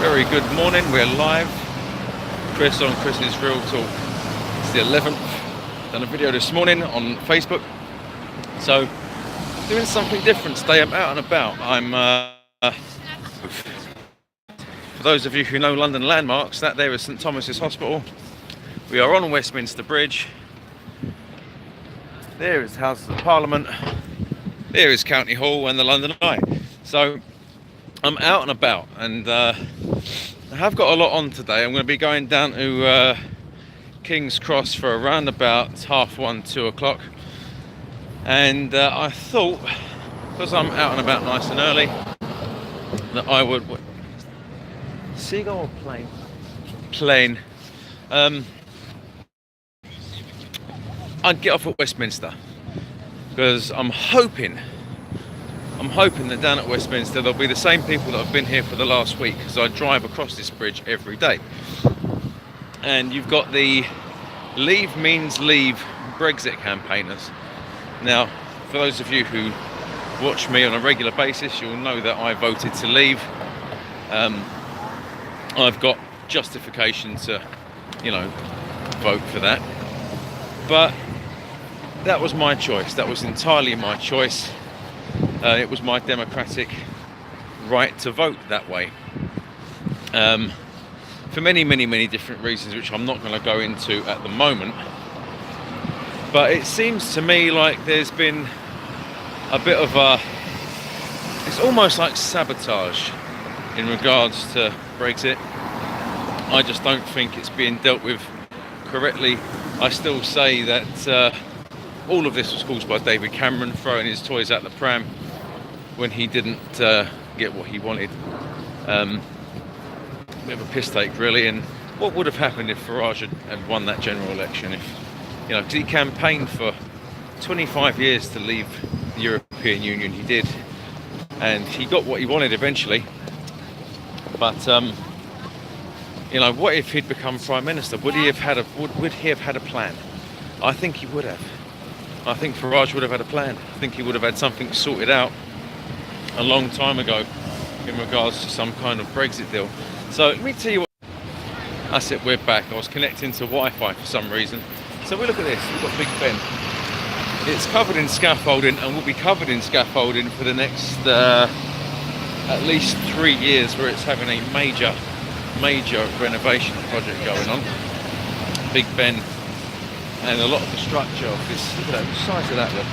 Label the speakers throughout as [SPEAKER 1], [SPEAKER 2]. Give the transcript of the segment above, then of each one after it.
[SPEAKER 1] Very good morning, we're live. Chris on Chris's Real Talk. It's the 11th. Done a video this morning on Facebook. So, doing something different today. I'm out and about. For those of you who know London landmarks, that there is St Thomas's Hospital. We are on Westminster Bridge. There is the Houses of Parliament. There is County Hall and the London Eye. So, I'm out and about, and I have got a lot on today. I'm going to be going down to King's Cross for around about 1:30, 2 o'clock. And I thought, because I'm out and about nice and early, that I would... Seagull or plane? Plane. I'd get off at Westminster, because I'm hoping that down at Westminster there'll be the same people that have been here for the last week, because I drive across this bridge every day. And you've got the Leave Means Leave Brexit campaigners. Now, for those of you who watch me on a regular basis, you'll know that I voted to leave. I've got justification to, vote for that. But that was my choice. That was entirely my choice. It was my democratic right to vote that way. For many, many, many different reasons, which I'm not going to go into at the moment. But it seems to me like there's been a bit of it's almost like sabotage in regards to Brexit. I just don't think it's being dealt with correctly. I still say that all of this was caused by David Cameron throwing his toys out the pram when he didn't get what he wanted. Bit of a piss take, really. And what would have happened if Farage had won that general election? If, because he campaigned for 25 years to leave the European Union. He did, and he got what he wanted eventually. But what if he'd become Prime Minister? Would he have had a plan? I think he would have. I think Farage would have had a plan. I think he would have had something sorted out a long time ago in regards to some kind of Brexit deal. So let me tell you what. That's it, we're back. I was connecting to Wi-Fi for some reason. So we look at this, we've got Big Ben. It's covered in scaffolding and will be covered in scaffolding for the next at least 3 years, where it's having a major renovation project going on. Big Ben, and a lot of the structure of this, look at that, the size of that, look.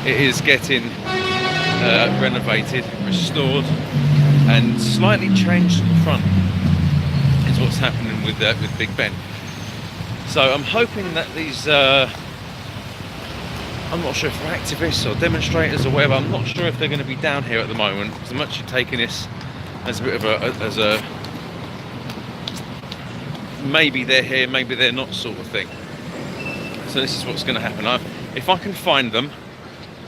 [SPEAKER 1] It is getting renovated, restored, and slightly changed in front, is what's happening with Big Ben. So I'm hoping that these, I'm not sure if they're activists or demonstrators or whatever, I'm not sure if they're going to be down here at the moment, because I'm actually taking this as a bit of maybe they're here, maybe they're not sort of thing. So this is what's going to happen. If I can find them,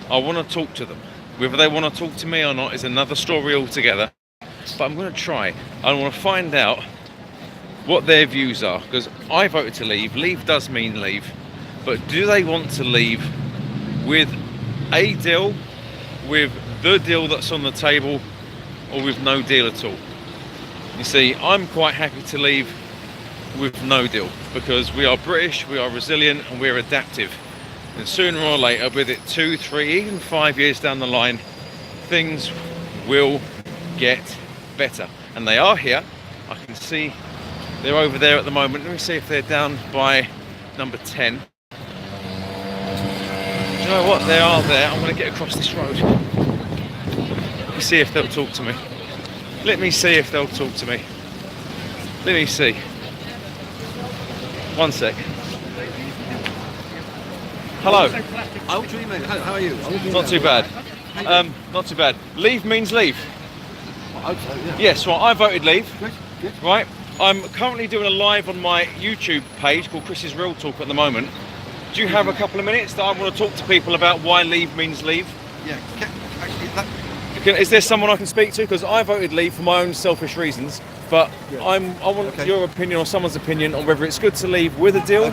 [SPEAKER 1] I want to talk to them. Whether they want to talk to me or not is another story altogether. But I'm going to try. I want to find out what their views are, because I voted to leave. Leave does mean leave. But do they want to leave with a deal, with the deal that's on the table, or with no deal at all? You see, I'm quite happy to leave with no deal, because we are British, we are resilient, and we're adaptive. And sooner or later, with it 2, 3, even 5 years down the line, things will get better. And they are here. I can see they're over there at the moment. Let me see if they're down by number 10. Do you know what? They are there. I'm going to get across this road. Let me see if they'll talk to me. Let me see if they'll talk to me. Let me see. One sec. Hello.
[SPEAKER 2] How are you?
[SPEAKER 1] Not too bad. Not too bad. Leave means leave.
[SPEAKER 2] I hope so, yeah.
[SPEAKER 1] Yes, right, I voted leave.
[SPEAKER 2] Good.
[SPEAKER 1] Right. I'm currently doing a live on my YouTube page called Chris's Real Talk at the moment. Do you have a couple of minutes that I want to talk to people about why leave means leave?
[SPEAKER 2] Yeah,
[SPEAKER 1] Is there someone I can speak to? Because I voted leave for my own selfish reasons, but
[SPEAKER 2] yeah.
[SPEAKER 1] I want your opinion or someone's opinion on whether it's good to leave with a deal,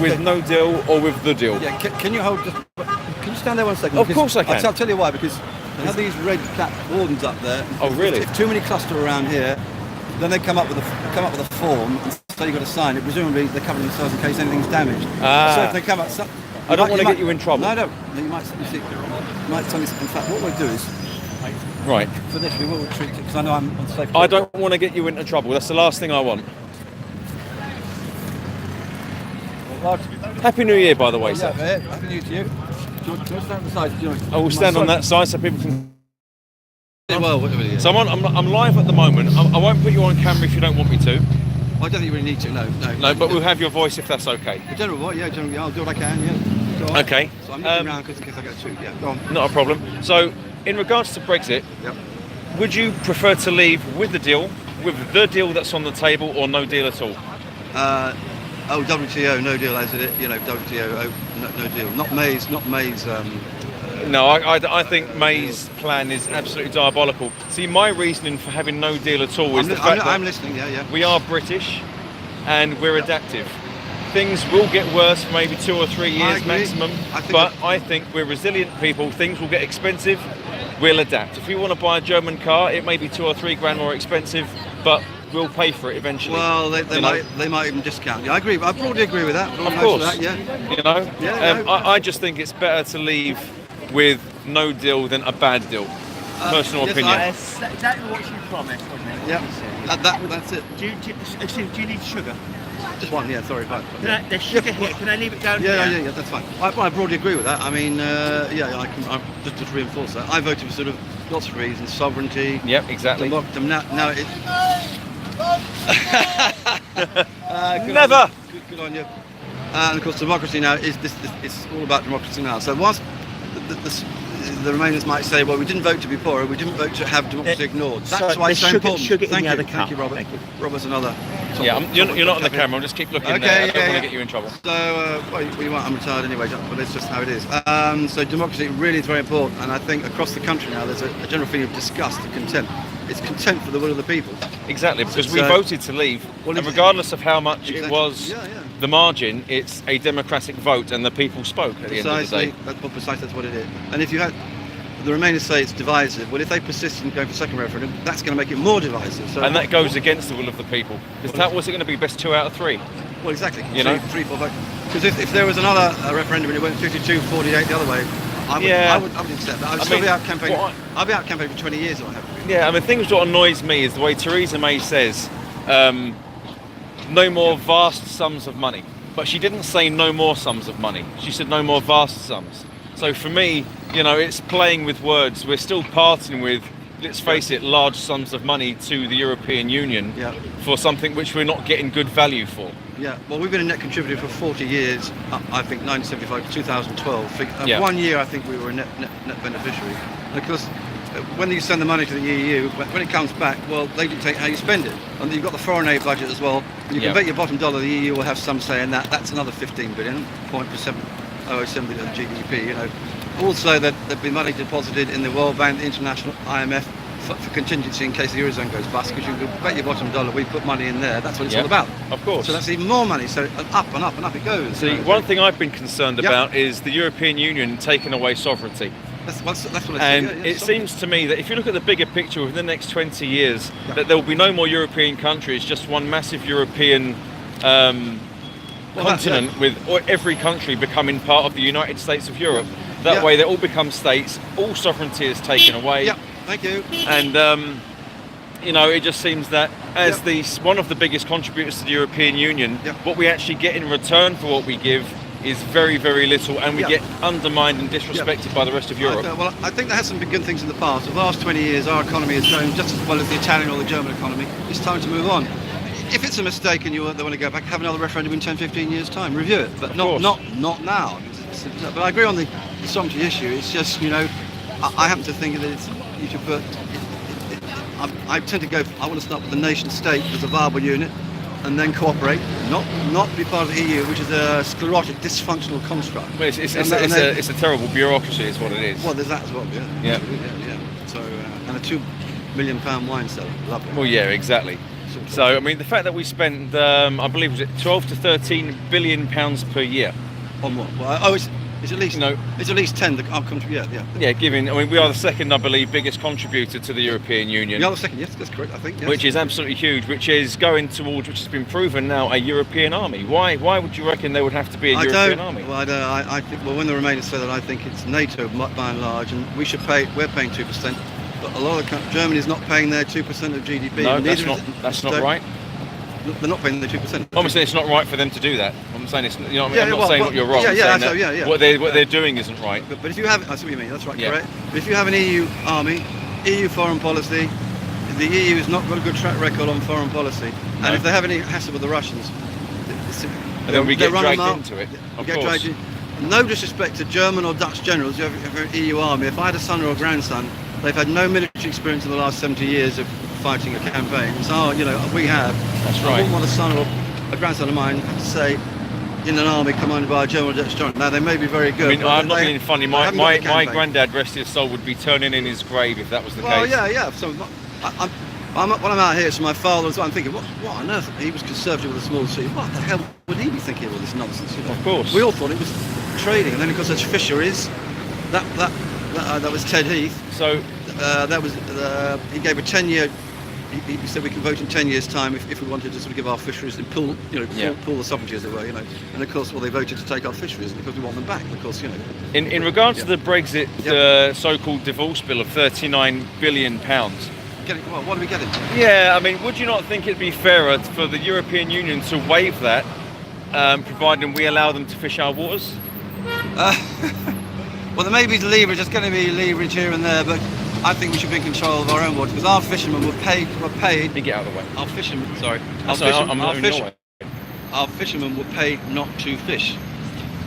[SPEAKER 1] with no deal, or with the deal.
[SPEAKER 2] Yeah, can you hold? Can you stand there 1 second?
[SPEAKER 1] Of course I can.
[SPEAKER 2] I'll tell you why, because they have these red cap wardens up there.
[SPEAKER 1] Oh really?
[SPEAKER 2] If too many cluster around here, then they come up with a form and say you've got to sign it. Presumably they're covering themselves in case anything's damaged. So if they come up,
[SPEAKER 1] I don't want to get you in trouble.
[SPEAKER 2] No, I don't. You might see. In fact, what we'll do is.
[SPEAKER 1] Right.
[SPEAKER 2] For this, we will treat it because I know I'm on safe.
[SPEAKER 1] I don't want to get you into trouble. That's the last thing I want. Happy New Year, by the way, sir.
[SPEAKER 2] Yeah, Happy New Year to you. Do you want to stand on the side?
[SPEAKER 1] I will stand on that side so people can.
[SPEAKER 2] Well, whatever it is.
[SPEAKER 1] So I'm live at the moment. I won't put you on camera if you don't want me to.
[SPEAKER 2] I don't think you really need to.
[SPEAKER 1] No, but we'll have your voice if that's okay.
[SPEAKER 2] The general what? Yeah, generally, I'll do what I can. Yeah. Go on.
[SPEAKER 1] Okay.
[SPEAKER 2] So I'm looking around in case I get two. Yeah, go on.
[SPEAKER 1] Not a problem. So, in regards to Brexit,
[SPEAKER 2] Yep.
[SPEAKER 1] would you prefer to leave with the deal that's on the table, or no deal at all?
[SPEAKER 2] WTO, no deal as it. WTO, no deal. Not May's.
[SPEAKER 1] No, I think May's plan is absolutely diabolical. See, my reasoning for having no deal at all is the fact that
[SPEAKER 2] I'm listening. Yeah.
[SPEAKER 1] we are British and we're adaptive. Things will get worse for maybe 2 or 3 years maximum, I think we're resilient people. Things will get expensive, we'll adapt. If you want to buy a German car, it may be 2 or 3 grand more expensive, but we'll pay for it eventually.
[SPEAKER 2] Well, they might even discount. Yeah, I agree. I broadly agree with that.
[SPEAKER 1] Of course.
[SPEAKER 2] Yeah.
[SPEAKER 1] I just think it's better to leave with no deal than a bad deal. Personal opinion.
[SPEAKER 3] That's exactly what you promised, wasn't it?
[SPEAKER 2] Yeah. That's it.
[SPEAKER 3] Do you need sugar?
[SPEAKER 2] Just one. Yeah. Sorry. Fine.
[SPEAKER 3] There's sugar here. Can I leave it down
[SPEAKER 2] Yeah.
[SPEAKER 3] here?
[SPEAKER 2] Yeah. That's fine. I broadly agree with that. I mean, I can just to reinforce that. I voted for sort of lots of reasons: sovereignty.
[SPEAKER 1] Yep. Exactly.
[SPEAKER 2] Now it.
[SPEAKER 1] Never.
[SPEAKER 2] Good on you. And of course, democracy now is this. It's all about democracy now. So whilst the Remainers might say, well, we didn't vote to be poorer, we didn't vote to have democracy ignored. That's why it's so important.
[SPEAKER 3] Sugar in the other
[SPEAKER 2] Thank you, Robert.
[SPEAKER 3] Thank you.
[SPEAKER 2] Robert's another.
[SPEAKER 1] Yeah, you're not on the camera. I'll just keep looking there. I don't want to get you in trouble.
[SPEAKER 2] So, I'm retired anyway, but it's just how it is. So democracy really is very important, and I think across the country now there's a general feeling of disgust and contempt. It's contempt for the will of the people.
[SPEAKER 1] Exactly, because we voted to leave, and regardless of how much it was the margin, it's a democratic vote, and the people spoke at the end of the day.
[SPEAKER 2] Precisely, that's what it is. And if you had the Remainers say it's divisive, well, if they persist in going for second referendum, that's going to make it more divisive. So
[SPEAKER 1] and that goes against the will of the people. Because that was it going to be best 2 out of 3.
[SPEAKER 2] Well, exactly. Three, 4 votes. Because if there was another referendum and it went 52-48 the other way, I would accept that. I'd be out campaigning. I'll be out campaigning for 20 years.
[SPEAKER 1] Yeah, I mean, things what annoys me is the way Theresa May says, no more vast sums of money. But she didn't say no more sums of money. She said no more vast sums. So for me, it's playing with words. We're still parting with, let's face it, large sums of money to the European Union for something which we're not getting good value for.
[SPEAKER 2] Yeah, well, we've been a net contributor for 40 years, I think 1975 to 2012. 1 year, I think we were a net beneficiary. And of course, when you send the money to the EU, when it comes back, well, they dictate how you spend it. And you've got the foreign aid budget as well. You can bet your bottom dollar the EU will have some say in that. That's another 15 billion, 0.07 billion of GDP. Also, there'd be money deposited in the World Bank, the International IMF, for contingency in case the Eurozone goes bust, because you can bet your bottom dollar we put money in there. That's what it's all about.
[SPEAKER 1] Of course.
[SPEAKER 2] So that's even more money. So up and up and up it goes.
[SPEAKER 1] See, one thing I've been concerned about is the European Union taking away sovereignty.
[SPEAKER 2] That's what I see.
[SPEAKER 1] And it seems to me that if you look at the bigger picture within the next 20 years, that there will be no more European countries, just one massive European continent with every country becoming part of the United States of Europe. That way they all become states, all sovereignty is taken away.
[SPEAKER 2] Yeah, thank you.
[SPEAKER 1] And it just seems that as one of the biggest contributors to the European Union, what we actually get in return for what we give is very, very little, and we get undermined and disrespected by the rest of Europe.
[SPEAKER 2] I think there has some good things in the past. For the last 20 years, our economy has grown just as well as the Italian or the German economy. It's time to move on. If it's a mistake and they want to go back, have another referendum in 10, 15 years' time, review it, but not now. But I agree on the sovereignty issue. It's just, I happen to think that you should put. I tend to go. I want to start with the nation state as a viable unit, and then cooperate, not be part of the EU, which is a sclerotic, dysfunctional construct.
[SPEAKER 1] Well, it's a terrible bureaucracy, is what it is.
[SPEAKER 2] Well, there's that as well. Yeah. So, and a £2 million wine cellar. Lovely.
[SPEAKER 1] Well, yeah, exactly. So, I mean, the fact that we spend, I believe, was it 12 to 13 billion pounds per year
[SPEAKER 2] on what? Well, It's at least, it's at least 10 that I'll come to.
[SPEAKER 1] Yeah, given, I mean, we are the second, I believe, biggest contributor to the European Union.
[SPEAKER 2] We are the second, yes, that's correct, I think. Yes.
[SPEAKER 1] Which is absolutely huge, which is going towards, which has been proven now, a European army. Why would you reckon there would have to be a European army?
[SPEAKER 2] Well, I don't. I think. Well, when the Remainers say that, I think it's NATO by and large, and we should pay. We're paying 2%, but a lot of Germany's not paying their 2% of GDP.
[SPEAKER 1] No, that's not right.
[SPEAKER 2] They're not paying the 2%.
[SPEAKER 1] I'm saying it's not right for them to do that. I'm saying it's, I'm not saying you're wrong. What they're doing isn't right.
[SPEAKER 2] But if you have, I see what you mean. That's right,
[SPEAKER 1] Yeah.
[SPEAKER 2] correct. But if you have an EU army, EU foreign policy, the EU has not got a good track record on foreign policy, and if they have any hassle with the Russians,
[SPEAKER 1] then we get dragged into it. Of course.
[SPEAKER 2] No disrespect to German or Dutch generals who have an EU army. If I had a son or a grandson, they've had no military experience in the last 70 years of fighting a campaign. So, we have.
[SPEAKER 1] That's right.
[SPEAKER 2] I wouldn't want a son or a grandson of mine to say, in an army commanded by a German or Dutch general. Now, they may be very good.
[SPEAKER 1] I mean, I'm not being funny. My granddad, rest his soul, would be turning in his grave if that was the case.
[SPEAKER 2] Well, yeah. So, when I'm out here, so my father was. I'm thinking, what on earth? He was conservative with a small c. What the hell would he be thinking of all this nonsense?
[SPEAKER 1] Of course.
[SPEAKER 2] We all thought it was trading, and then of course there's fisheries. That was Ted Heath.
[SPEAKER 1] So
[SPEAKER 2] that was he gave a 10-year. He said we can vote in 10 years' time if we wanted to sort of give our fisheries and pull the sovereignty, as it were, And of course, they voted to take our fisheries because we want them back. Of course,
[SPEAKER 1] In regards to the Brexit, the so-called divorce bill of £39 billion.
[SPEAKER 2] What are we getting?
[SPEAKER 1] Yeah, I mean, would you not think it'd be fairer for the European Union to waive that, providing we allow them to fish our waters?
[SPEAKER 2] Well, there may be leverage. There's going to be leverage here and there, but I think we should be in control of our own waters because our fishermen were paid.
[SPEAKER 1] You get out of the way.
[SPEAKER 2] Our fishermen, sorry. Our fishermen were paid not to fish.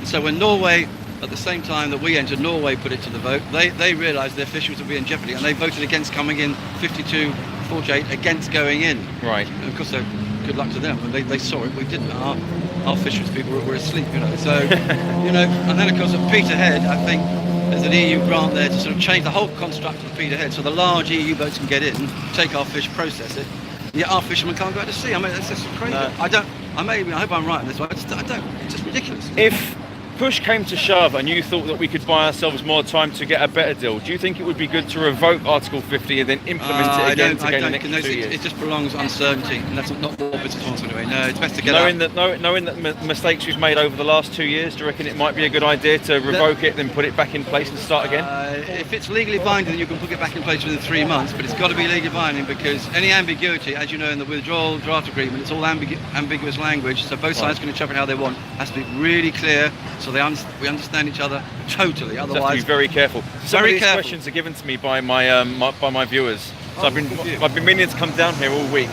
[SPEAKER 2] So when Norway, at the same time that we entered, Norway put it to the vote. They realised their fisheries would be in jeopardy, and they voted against coming in 52-48 against going in.
[SPEAKER 1] Right.
[SPEAKER 2] And of course, good luck to them. And they saw it. We didn't. Our fisheries people were asleep, So, and then of course at Peterhead, I think there's an EU grant there to sort of change the whole construct of Peterhead, so the large EU boats can get in, take our fish, process it. Yet our fishermen can't go out to sea. I mean, that's just crazy.
[SPEAKER 1] No.
[SPEAKER 2] I hope I'm right on this one. I don't. It's just ridiculous.
[SPEAKER 1] If push came to shove and you thought that we could buy ourselves more time to get a better deal, do you think it would be good to revoke Article 50 and then implement it again to gain the next 2 years?
[SPEAKER 2] It just prolongs uncertainty, and that's not what business wants anyway. No, it's best to get
[SPEAKER 1] knowing that mistakes we've made over the last 2 years, do you reckon it might be a good idea to revoke it, then put it back in place and start again?
[SPEAKER 2] If it's legally binding, then you can put it back in place within 3 months, but it's got to be legally binding because any ambiguity, as you know, in the withdrawal draft agreement, it's all ambiguous language, so both sides can interpret how they want. It has to be really clear, so we understand each other totally. Otherwise,
[SPEAKER 1] have to be very careful. Some of these questions are given to me by my viewers. So I've been meaning to come down here all week.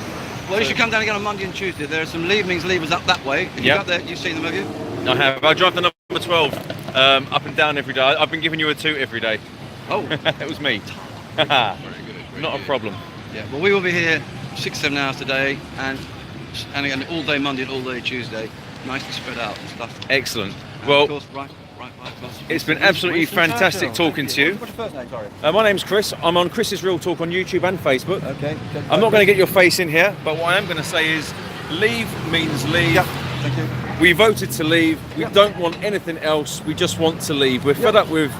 [SPEAKER 2] Well, you should come down again on Monday and Tuesday. There are some levers up that way. If you got there, you've seen them, have you?
[SPEAKER 1] I have. I drive the number 12 up and down every day. I've been giving you a toot every day.
[SPEAKER 2] Oh,
[SPEAKER 1] it was me.
[SPEAKER 2] Very good.
[SPEAKER 1] Not a problem.
[SPEAKER 2] Yeah. Well, we will be here 6-7 hours today, and again all day Monday and all day Tuesday. Nicely spread out and stuff.
[SPEAKER 1] Excellent.
[SPEAKER 2] And
[SPEAKER 1] well,
[SPEAKER 2] of course, right.
[SPEAKER 1] It's been absolutely fantastic talking to you.
[SPEAKER 3] What's your first name, sorry?
[SPEAKER 1] My name's Chris. I'm on Chris's Real Talk on YouTube and Facebook.
[SPEAKER 3] Okay.
[SPEAKER 1] I'm not going to get your face in here, but what I am going to say is leave means leave.
[SPEAKER 3] Yep. Thank you.
[SPEAKER 1] We voted to leave. We don't want anything else. We just want to leave. We're fed up with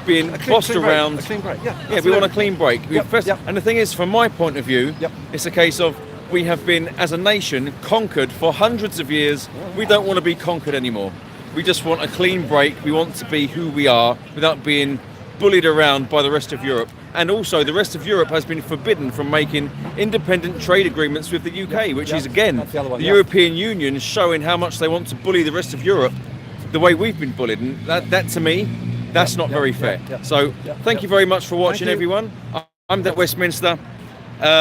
[SPEAKER 1] being bossed around.
[SPEAKER 3] A clean break.
[SPEAKER 1] Yeah, we want a clean break. And the thing is, from my point of view, it's a case of we have been, as a nation, conquered for hundreds of years. We don't want to be conquered anymore. We just want a clean break. We want to be who we are without being bullied around by the rest of Europe. And also, the rest of Europe has been forbidden from making independent trade agreements with the UK, which is, again, the European Union showing how much they want to bully the rest of Europe the way we've been bullied. And that to me, that's not very fair. So, thank you very much for watching, everyone. I'm at Westminster.